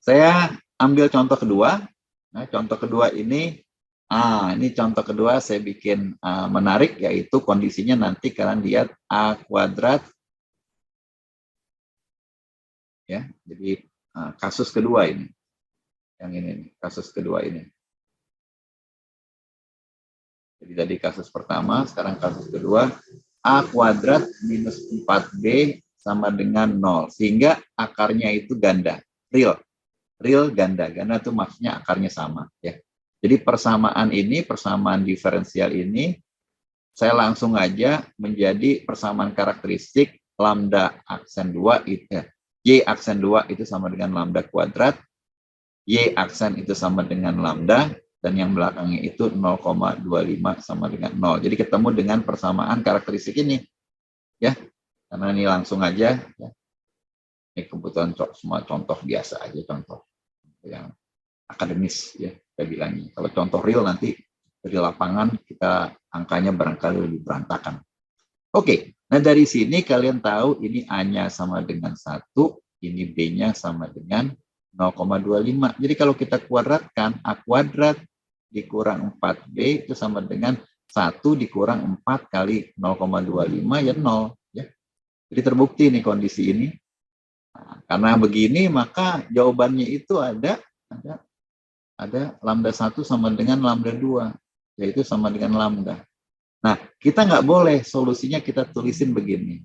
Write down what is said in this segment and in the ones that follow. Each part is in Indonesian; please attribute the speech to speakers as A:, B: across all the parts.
A: Saya ambil contoh kedua. Nah, contoh kedua ini contoh kedua saya bikin menarik, yaitu kondisinya nanti kalian lihat A kuadrat. Ya, jadi kasus kedua ini. Yang ini, kasus kedua ini. Jadi tadi kasus pertama, sekarang kasus kedua. A kuadrat minus 4B sama dengan 0. Sehingga akarnya itu ganda, real. Real ganda. Ganda itu maksudnya akarnya sama. Ya. Jadi persamaan ini, persamaan diferensial ini, saya langsung aja menjadi persamaan karakteristik lambda aksen 2, Y aksen 2 itu sama dengan lambda kuadrat, Y aksen itu sama dengan lambda, dan yang belakangnya itu 0,25 sama dengan 0. Jadi ketemu dengan persamaan karakteristik ini. Ya, karena ini langsung aja. Ya. Ini kebetulan semua contoh biasa aja, contoh yang akademis ya saya bilangnya. Kalau contoh real nanti dari lapangan kita angkanya barangkali lebih berantakan. Oke, nah dari sini kalian tahu ini A-nya sama dengan 1, ini B-nya sama dengan 0,25. Jadi kalau kita kuadratkan, A kuadrat dikurang 4B itu sama dengan 1 dikurang 4 kali 0,25 ya 0. Ya. Jadi terbukti nih kondisi ini. Nah, karena begini maka jawabannya itu ada lambda 1 sama dengan lambda 2, yaitu sama dengan lambda. Nah, kita nggak boleh solusinya kita tulisin begini.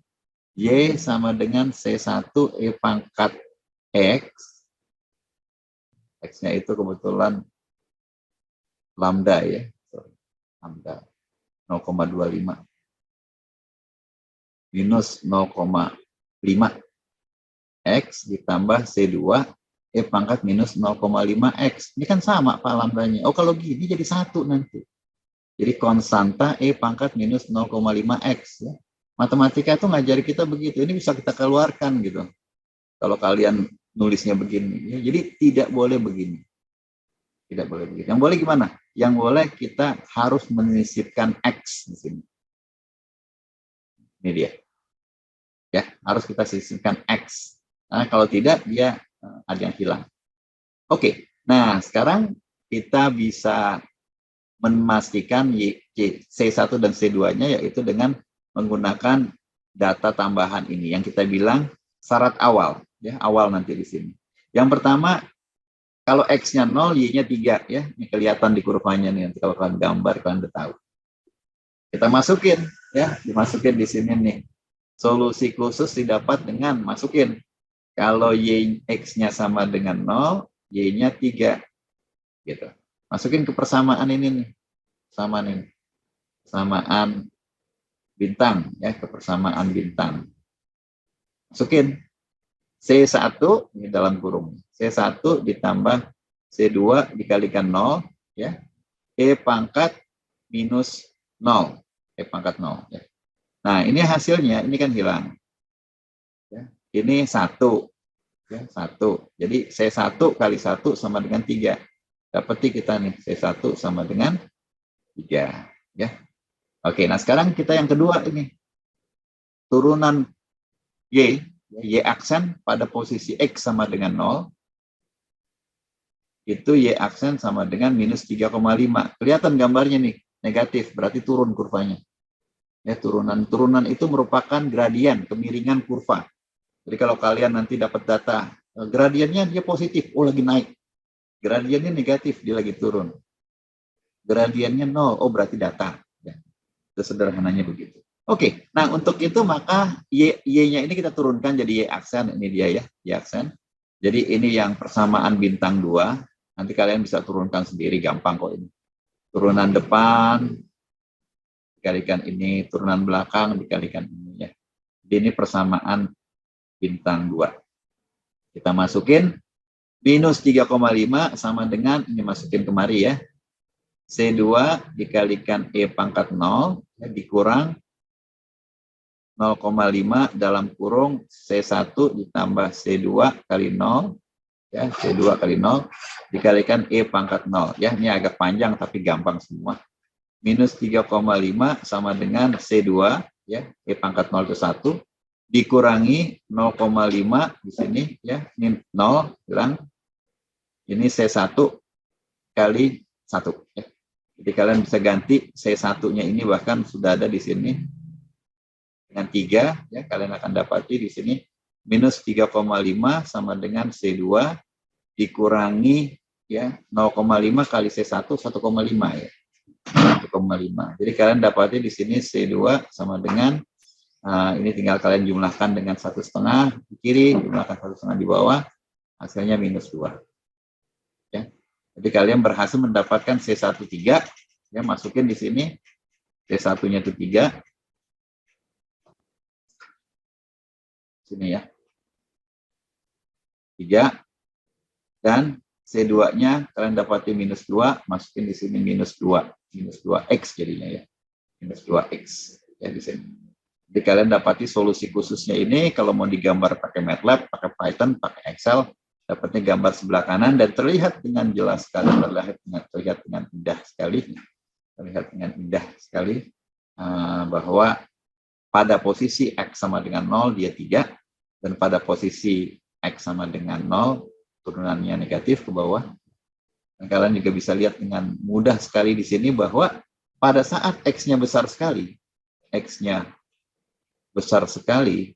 A: Y sama dengan C1 E pangkat X. X-nya itu kebetulan lambda ya. Lambda 0,25. Minus 0,5 X ditambah C2 E pangkat minus 0,5X. Ini kan sama Pak lambdanya. Oh, kalau gini jadi 1 nanti. Jadi konstanta E pangkat minus 0,5X. Ya. Matematika itu ngajari kita begitu. Ini bisa kita keluarkan gitu. Kalau kalian nulisnya begini. Ya. Jadi tidak boleh begini. Tidak boleh begini. Yang boleh gimana? Yang boleh kita harus menyisipkan X di sini. Ini dia. Ya, harus kita sisipkan X. Nah, kalau tidak, dia ada yang hilang. Oke, nah sekarang kita bisa memastikan C1 dan C2-nya yaitu dengan menggunakan data tambahan ini yang kita bilang syarat awal, ya awal nanti di sini. Yang pertama, kalau X-nya 0, Y-nya 3, ya ini kelihatan di kurvanya nih, nanti kalau kalian gambar kalian udah tahu. Kita masukin, ya dimasukin di sini nih. Solusi khusus didapat dengan masukin. Kalau X-nya sama dengan 0, Y-nya 3. Gitu. Masukin ke persamaan ini nih. Persamaan ini. Persamaan bintang. Ya, ke persamaan bintang. Masukin. C1 ini dalam kurung. C1 ditambah C2 dikalikan 0. Ya. E pangkat minus 0. E pangkat 0. Ya. Nah, ini hasilnya. Ini kan hilang. Ya. Ini 1. Ya, 1. Jadi C1 kali 1 sama dengan 3. Dapati kita nih, C1 sama dengan 3. Ya. Oke, nah sekarang kita yang kedua ini. Turunan Y aksen pada posisi X sama dengan 0. Itu Y aksen sama dengan minus 3,5. Kelihatan gambarnya nih, negatif, berarti turun kurvanya. Ya, turunan itu merupakan gradien, kemiringan kurva. Jadi kalau kalian nanti dapat data, gradiennya dia positif, oh lagi naik. Gradiennya negatif, dia lagi turun. Gradiennya 0, oh berarti data. Ya. Itu sederhananya begitu. Oke, nah untuk itu maka Y-nya ini kita turunkan jadi Y aksen, ini dia ya, Y aksen. Jadi ini yang persamaan bintang 2, nanti kalian bisa turunkan sendiri, gampang kok ini. Turunan depan, dikalikan ini, turunan belakang, dikalikan ini ya. Jadi ini persamaan bintang 2. Kita masukin minus 3,5 sama dengan, ini masukin kemari ya, C2 dikalikan E pangkat 0, ya, dikurang 0,5 dalam kurung C1 ditambah C2 kali 0, ya, C2 kali 0, dikalikan E pangkat 0. Ya, ini agak panjang tapi gampang semua. Minus 3,5 sama dengan C2, ya, E pangkat 0 itu 1, dikurangi 0,5 di sini ya, ini 0 hilang Ini C1 kali 1. Ya. Jadi kalian bisa ganti C1-nya ini bahkan sudah ada di sini dengan 3, ya, kalian akan dapati di sini minus 3,5 sama dengan C2 dikurangi ya 0,5 kali C1 1,5 ya. 1,5. Jadi kalian dapati di sini C2 sama dengan ini tinggal kalian jumlahkan dengan 1,5 di kiri, jumlahkan 1,5 di bawah, hasilnya minus 2. Ya. Jadi kalian berhasil mendapatkan C1 3, ya, masukin di sini C1-nya itu 3. Sini ya. 3 dan C2-nya kalian dapati minus 2, masukin di sini minus 2. Minus 2x jadinya ya. Minus 2x ya di sini. Jadi kalian dapati solusi khususnya ini kalau mau digambar pakai MATLAB, pakai Python, pakai Excel, dapatnya gambar sebelah kanan dan terlihat dengan jelas sekali, terlihat dengan indah sekali, bahwa pada posisi X sama dengan 0 dia 3, dan pada posisi X sama dengan 0 turunannya negatif ke bawah. Dan kalian juga bisa lihat dengan mudah sekali di sini bahwa pada saat X-nya besar sekali, X-nya besar sekali,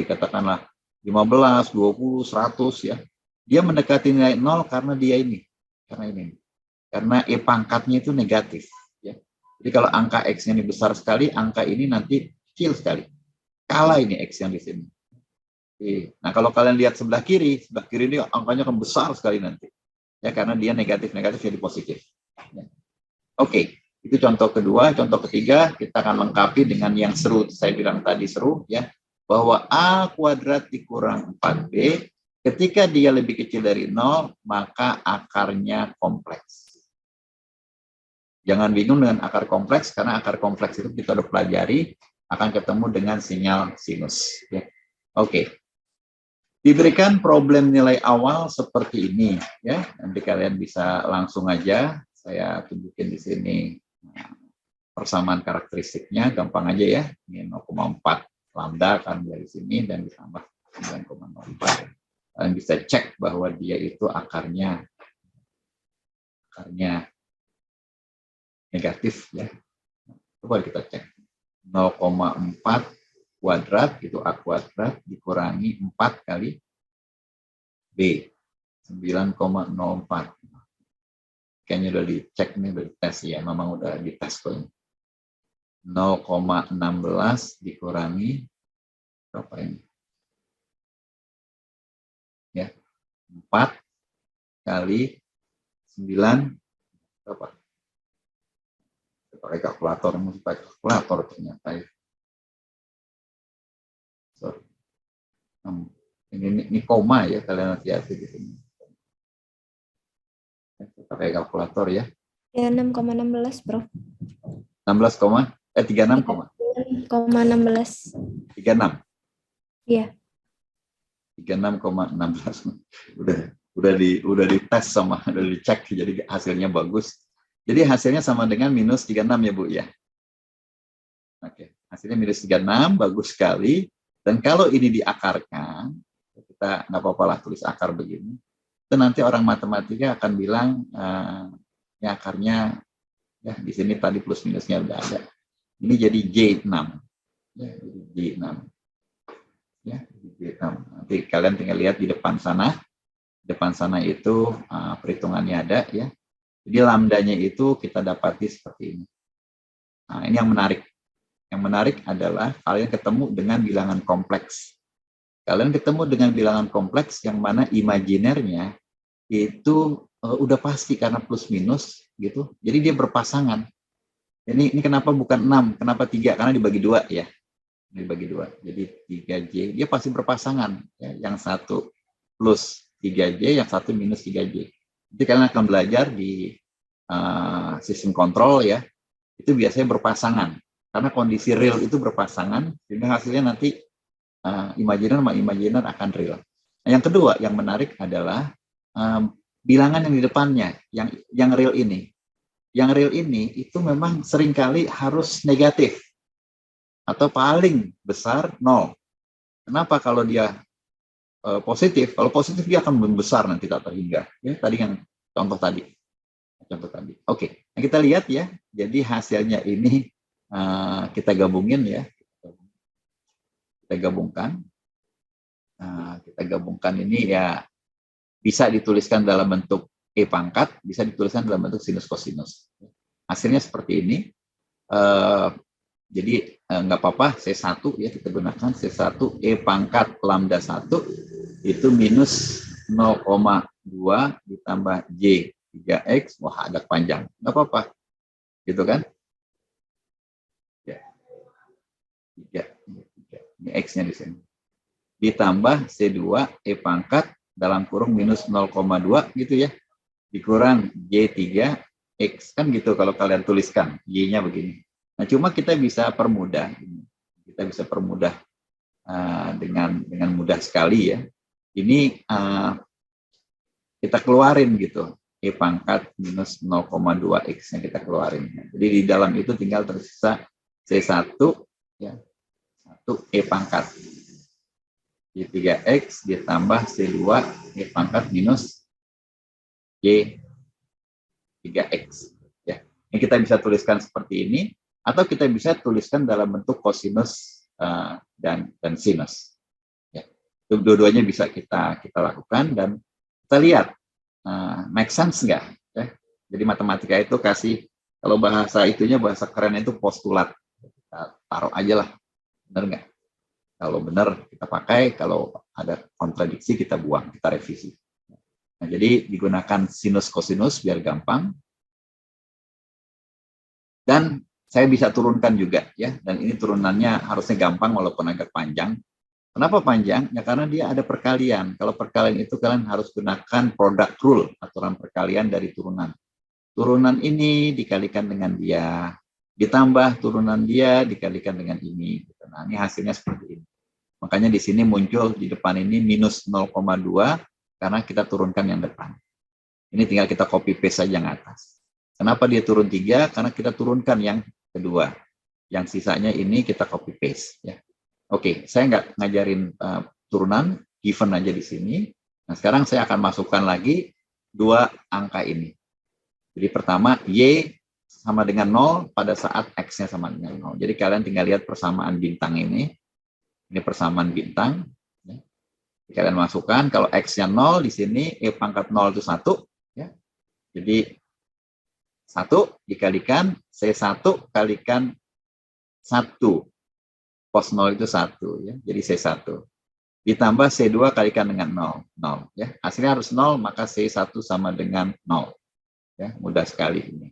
A: katakanlah 15, 20, 100 ya. Dia mendekati nilai 0 karena dia ini. Karena E pangkatnya itu negatif. Ya. Jadi kalau angka X-nya ini besar sekali, angka ini nanti kecil sekali. Kalah ini X yang di sini. Nah kalau kalian lihat sebelah kiri ini angkanya akan besar sekali nanti. Ya karena dia negatif jadi positif. Ya. Oke. Itu contoh kedua. Contoh ketiga, kita akan lengkapi dengan yang seru. Saya bilang tadi seru, ya, bahwa A kuadrat dikurang 4B, ketika dia lebih kecil dari 0, maka akarnya kompleks. Jangan bingung dengan akar kompleks, karena akar kompleks itu kita udah pelajari, akan ketemu dengan sinyal sinus. Ya. Oke. Diberikan problem nilai awal seperti ini, ya. Nanti kalian bisa langsung aja, saya tunjukin di sini. Persamaan karakteristiknya gampang aja ya, ini 0,4 lambda kan dari sini dan ditambah 9,04. Kalian bisa cek bahwa dia itu akarnya negatif ya. Coba kita cek 0,4 kuadrat itu A kuadrat dikurangi 4 kali B 9,04. Kayaknya udah dicek nih, udah dites ya, memang udah dites kok ini. 0,16 dikurangi berapa ini? Ya, 4 kali 9 berapa? Pakai kalkulator, mesti pakai kalkulator ternyata ya. Sorry. Ini koma ya, kalian hati-hati di sini. Pakai kalkulator ya.
B: 36,16, Prof.
A: 36,
B: 36,16.
A: 36.
B: Iya.
A: 36,16. Udah dites sama, udah dicek, jadi hasilnya bagus. Jadi hasilnya sama dengan minus 36 ya Bu ya. Oke, hasilnya minus 36, bagus sekali. Dan kalau ini diakarkan, kita nggak apa-apa lah tulis akar begini. Itu nanti orang matematika akan bilang ya akarnya ya di sini tadi plus minusnya udah ada. Ini jadi J6. Ya, J6. Ya, J6. Nanti kalian tinggal lihat di depan sana. Depan sana itu perhitungannya ada ya. Jadi lambdanya itu kita dapati seperti ini. Nah, ini yang menarik. Yang menarik adalah kalian ketemu dengan bilangan kompleks. Kalian ketemu dengan bilangan kompleks yang mana imajinernya itu udah pasti karena plus minus gitu. Jadi dia berpasangan. Ini kenapa bukan 6, kenapa 3? Karena dibagi 2 ya. Dibagi 2. Jadi 3J dia pasti berpasangan ya. Yang satu plus 3J, yang satu minus 3J. Jadi kalian akan belajar di sistem kontrol ya. Itu biasanya berpasangan. Karena kondisi real itu berpasangan, sehingga hasilnya nanti imajiner sama imajiner akan real. Nah, yang kedua yang menarik adalah bilangan yang di depannya, yang real ini. Yang real ini itu memang seringkali harus negatif atau paling besar 0. Kenapa kalau dia positif. Kalau positif dia akan membesar nanti tak terhingga. Ya, tadi yang contoh tadi. Oke, nah kita lihat ya. Jadi hasilnya ini kita gabungin ya. Kita gabungkan. Kita gabungkan ini ya bisa dituliskan dalam bentuk E pangkat, bisa dituliskan dalam bentuk sinus kosinus. Hasilnya seperti ini. Jadi nggak apa-apa, C1 ya kita gunakan C1 E pangkat lambda 1 itu minus 0,2 ditambah J 3X, wah agak panjang, nggak apa-apa, gitu kan? Ya, 3, ini X-nya di sini. Ditambah C2 E pangkat dalam kurung minus 0,2 gitu ya, dikurang J3X, kan gitu kalau kalian tuliskan, Y-nya begini. Nah, cuma kita bisa permudah, dengan mudah sekali ya. Ini kita keluarin gitu, E pangkat minus 0,2 X-nya kita keluarin. Jadi di dalam itu tinggal tersisa C1 ya, 1 E pangkat. Y3X ditambah C2 E pangkat minus Y3X. Ya. Ini kita bisa tuliskan seperti ini, atau kita bisa tuliskan dalam bentuk kosinus dan sinus. Ya. Dua-duanya bisa kita lakukan, dan kita lihat make sense nggak? Ya. Jadi matematika itu kasih, kalau bahasa itunya, bahasa keren itu postulat. Kita taruh aja lah, benar nggak? Kalau benar kita pakai, kalau ada kontradiksi kita buang, kita revisi. Nah, jadi digunakan sinus kosinus biar gampang. Dan saya bisa turunkan juga ya, dan ini turunannya harusnya gampang walaupun agak panjang. Kenapa panjang? Ya karena dia ada perkalian. Kalau perkalian itu kalian harus gunakan product rule, aturan perkalian dari turunan. Turunan ini dikalikan dengan dia, ditambah turunan dia dikalikan dengan ini. Nah, ini hasilnya seperti ini. Makanya di sini muncul di depan ini minus 0,2 karena kita turunkan yang depan. Ini tinggal kita copy paste saja yang atas. Kenapa dia turun 3? Karena kita turunkan yang kedua. Yang sisanya ini kita copy paste ya. Oke, saya nggak ngajarin turunan, given aja di sini. Nah, sekarang saya akan masukkan lagi dua angka ini. Jadi pertama, Y sama dengan 0 pada saat X-nya sama dengan 0. Jadi kalian tinggal lihat persamaan bintang ini. Ini persamaan bintang. Ya. Kalian masukkan, kalau X-nya 0 di sini, E pangkat 0 itu 1. Ya. Jadi 1 dikalikan C1 kalikan 1. Pos 0 itu 1. Ya. Jadi C1. Ditambah C2 kalikan dengan 0. Ya. Hasilnya harus 0, maka C1 sama dengan 0. Ya, mudah sekali ini.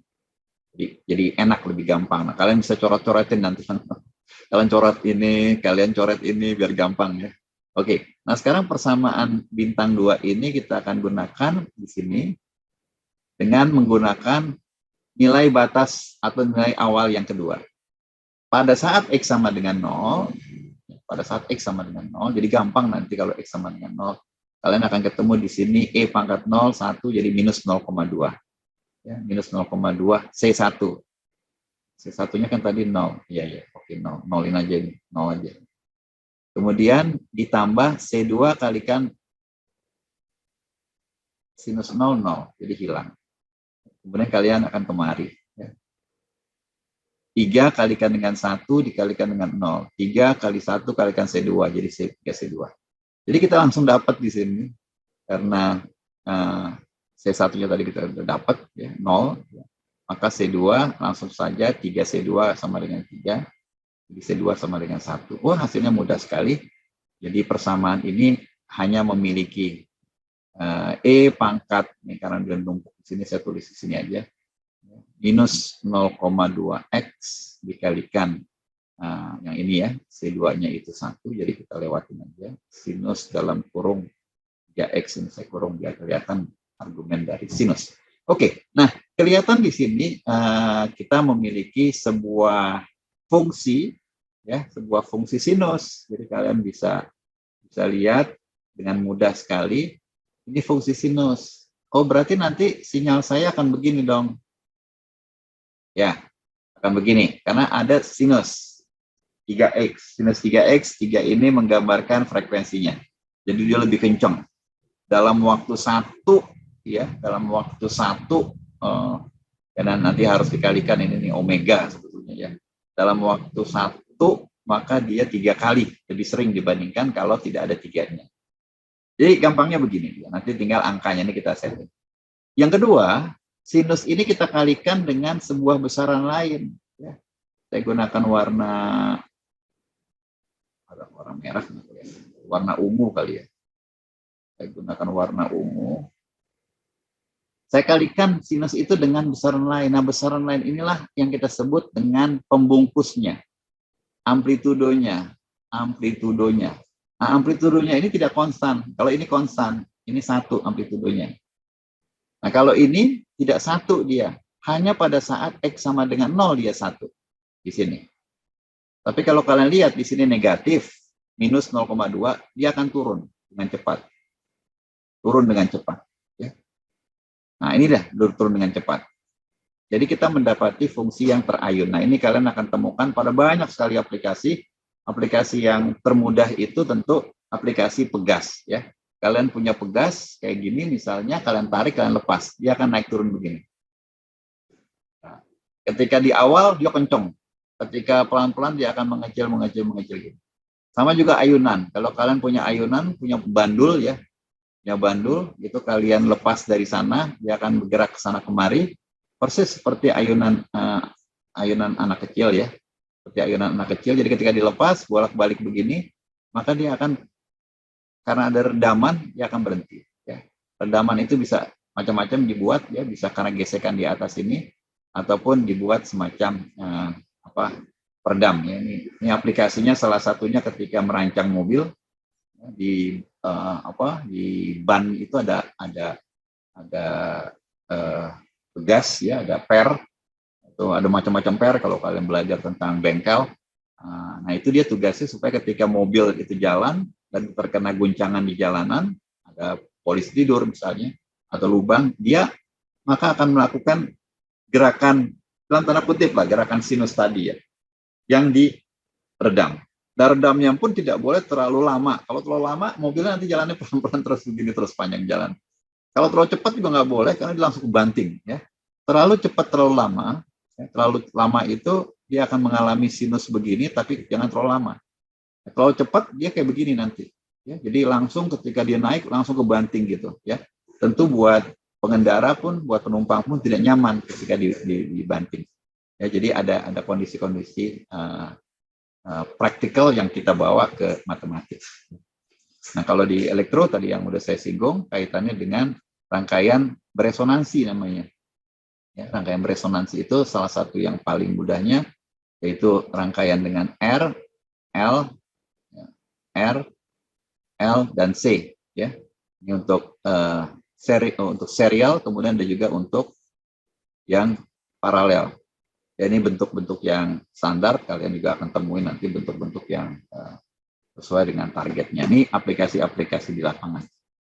A: Jadi enak, lebih gampang. Nah, kalian bisa coret-coretin nanti. Kalian coret ini, kalian coret ini biar gampang ya. Oke, nah sekarang persamaan bintang 2 ini kita akan gunakan di sini dengan menggunakan nilai batas atau nilai awal yang kedua. Pada saat X sama dengan 0, jadi gampang nanti kalau X sama dengan 0, kalian akan ketemu di sini E pangkat 0, 1, jadi minus 0,2. Ya, minus 0,2 C1. C1-nya kan tadi 0. Iya, oke, 0. Nolin aja ini, 0 aja. Kemudian ditambah C2 kalikan sinus 0, 0. Jadi hilang. Kemudian kalian akan kemari. Ya. 3 kalikan dengan 1 dikalikan dengan 0. 3 kali 1 kalikan C2, jadi C3, C2. Jadi kita langsung dapat di sini. Karena C1-nya tadi kita sudah dapat, ya, 0. Maka C2 langsung saja 3C2 sama dengan 3. Jadi C2 sama dengan 1. Wah, hasilnya mudah sekali. Jadi persamaan ini hanya memiliki E pangkat, ini karena dia numpuk di sini, saya tulis di sini aja. Minus 0,2X dikalikan yang ini ya, C2-nya itu 1, jadi kita lewatin aja. Sinus dalam kurung 3X ini saya kurung biar kelihatan argumen dari sinus. Oke, nah kelihatan di sini kita memiliki sebuah fungsi, ya, sebuah fungsi sinus. Jadi kalian bisa lihat dengan mudah sekali. Ini fungsi sinus. Oh, berarti nanti sinyal saya akan begini dong. Ya, akan begini. Karena ada sinus 3X. Sinus 3X, 3 ini menggambarkan frekuensinya. Jadi dia lebih kencang. Dalam waktu satu, ya, dalam waktu satu, karena nanti harus dikalikan ini nih omega sebetulnya ya. Dalam waktu satu, maka dia 3 kali lebih sering dibandingkan kalau tidak ada tiganya. Jadi gampangnya begini, nanti tinggal angkanya ini kita setting. Yang kedua, sinus ini kita kalikan dengan sebuah besaran lain. Ya. Saya gunakan warna merah, warna ungu kali ya. Saya gunakan warna ungu. Saya kalikan sinus itu dengan besaran lain. Nah, besaran lain inilah yang kita sebut dengan pembungkusnya, amplitudonya. Nah, amplitudonya ini tidak konstan. Kalau ini konstan, ini 1 amplitudonya. Nah, kalau ini tidak 1 dia, hanya pada saat X sama dengan 0 dia 1 di sini. Tapi kalau kalian lihat di sini negatif, minus 0,2, dia akan turun dengan cepat. Turun dengan cepat. Ya. Nah, ini dah turun dengan cepat. Jadi kita mendapati fungsi yang terayun. Nah, ini kalian akan temukan pada banyak sekali aplikasi. Aplikasi yang termudah itu tentu aplikasi pegas. Ya. Kalian punya pegas kayak gini, misalnya kalian tarik, kalian lepas. Dia akan naik turun begini. Nah, ketika di awal, dia kenceng. Ketika pelan-pelan, dia akan mengecil. Gitu. Sama juga ayunan. Kalau kalian punya ayunan, punya bandul ya, bandul, itu kalian lepas dari sana, dia akan bergerak ke sana kemari, persis seperti ayunan ayunan anak kecil ya, seperti ayunan anak kecil. Jadi ketika dilepas bolak-balik begini, maka dia akan, karena ada redaman, dia akan berhenti. Ya. Redaman itu bisa macam-macam dibuat, ya, bisa karena gesekan di atas ini, ataupun dibuat semacam peredam. Ya. Ini aplikasinya salah satunya ketika merancang mobil. Di di ban itu ada pegas ya, ada per, atau ada macam-macam per kalau kalian belajar tentang bengkel. Nah, itu dia tugasnya supaya ketika mobil itu jalan dan terkena guncangan di jalanan, ada polisi tidur misalnya atau lubang, dia maka akan melakukan gerakan dalam tanda kutip lah, gerakan sinus tadi ya, yang diredam. Dan redamnya pun tidak boleh terlalu lama. Kalau terlalu lama, mobilnya nanti jalannya pelan-pelan terus begini, terus panjang jalan. Kalau terlalu cepat juga nggak boleh, karena dia langsung banting. Ya. Terlalu cepat, terlalu lama. Ya, terlalu lama itu dia akan mengalami sinus begini, tapi jangan terlalu lama. Ya, terlalu cepat, dia kayak begini nanti. Ya, jadi langsung ketika dia naik, langsung ke banting gitu. Ya. Tentu buat pengendara pun, buat penumpang pun tidak nyaman ketika dibanting. Ya, jadi ada kondisi-kondisi praktikal yang kita bawa ke matematik. Nah, kalau di elektro tadi yang udah saya singgung, kaitannya dengan rangkaian beresonansi namanya. Ya, rangkaian beresonansi itu salah satu yang paling mudahnya, yaitu rangkaian dengan R, L, dan C. Ya. Ini untuk serial, kemudian ada juga untuk yang paralel. Ya, ini bentuk-bentuk yang standar, kalian juga akan temuin nanti bentuk-bentuk yang sesuai dengan targetnya. Ini aplikasi-aplikasi di lapangan.